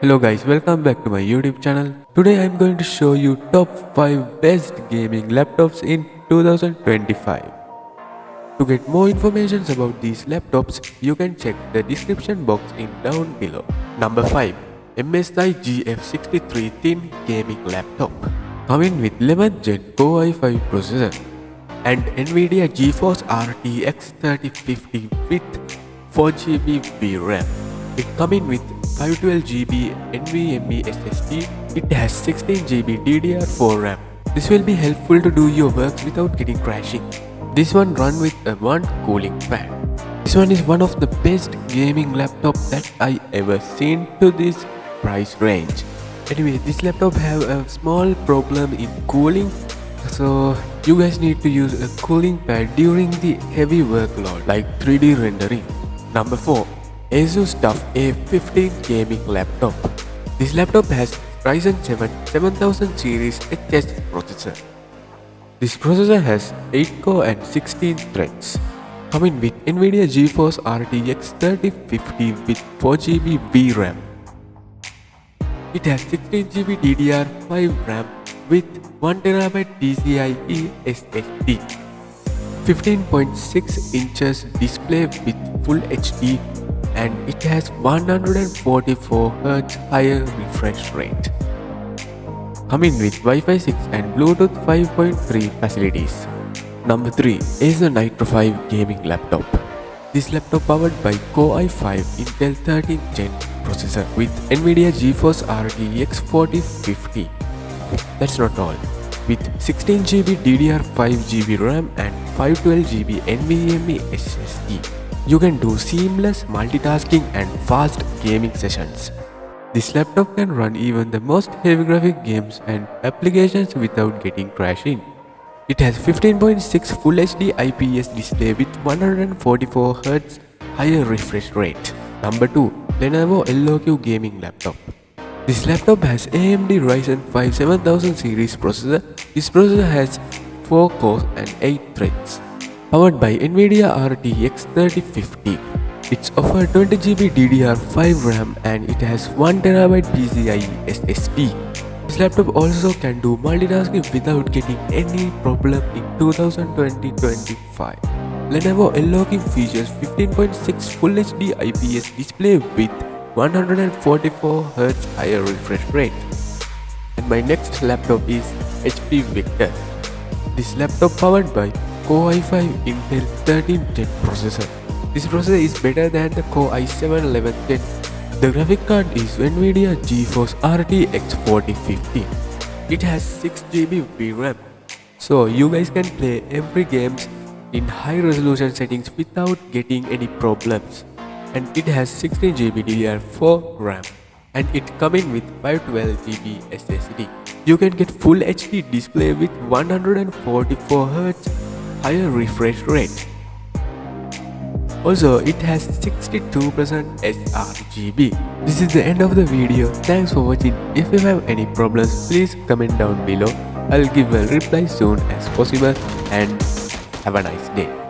Hello guys, welcome back to my YouTube channel. Today I'm going to show you top 5 best gaming laptops in 2025. To get more information about these laptops, you can check the description box in down below. Number 5. MSI GF63 Thin Gaming Laptop. Coming with 11th Gen Core i5 processor and NVIDIA GeForce RTX 3050 with 4GB VRAM. It coming with 512GB NVMe SSD. It has 16GB DDR4 RAM. This will be helpful to do your work without getting crashing. This one run with a one cooling fan. This one is one of the best gaming laptop that I ever seen to this price range. Anyway, this laptop have a small problem in cooling, so you guys need to use a cooling pad during the heavy workload like 3D rendering. Number 4. Asus Tuf A15 Gaming Laptop. This laptop has Ryzen 7 7000 series HS processor. This processor has 8 core and 16 threads. Coming with NVIDIA GeForce RTX 3050 with 4GB VRAM. It has 16GB DDR5 RAM with 1TB PCIe SSD. 15.6 inches display with Full HD, and it has 144Hz higher refresh rate. Coming with Wi-Fi 6 and Bluetooth 5.3 facilities. Number 3. Acer Nitro V Gaming Laptop. This laptop powered by Core i5 Intel 13th Gen processor with NVIDIA GeForce RTX 4050. That's not all. With 16GB DDR5GB RAM and 512GB NVMe SSD. You can do seamless multitasking and fast gaming sessions. This laptop can run even the most heavy graphic games and applications without getting crashing. It has 15.6 Full HD IPS display with 144Hz higher refresh rate. Number 2. Lenovo LOQ Gaming Laptop. This laptop has AMD Ryzen 5 7000 series processor. This processor has 4 cores and 8 threads. Powered by NVIDIA RTX 3050. It's offered 20GB DDR5 RAM and it has 1TB PCIe SSD. This laptop also can do multitasking without getting any problem in 2020-25. Lenovo LOQ features 15.6 Full HD IPS display with 144Hz higher refresh rate. And my next laptop is HP Victus. This laptop powered by Core i5 Intel 13th Gen processor. This processor is better than the Core i7 11th Gen. The graphic card is NVIDIA GeForce RTX 4050. It has 6GB VRAM. So you guys can play every games in high resolution settings without getting any problems. And it has 16GB DDR4 RAM. And it coming with 512GB SSD. You can get Full HD display with 144Hz higher refresh rate. Also, it has 62% sRGB. This is the end of the video. Thanks for watching. If you have any problems, please comment down below. I'll give a reply soon as possible, and have a nice day.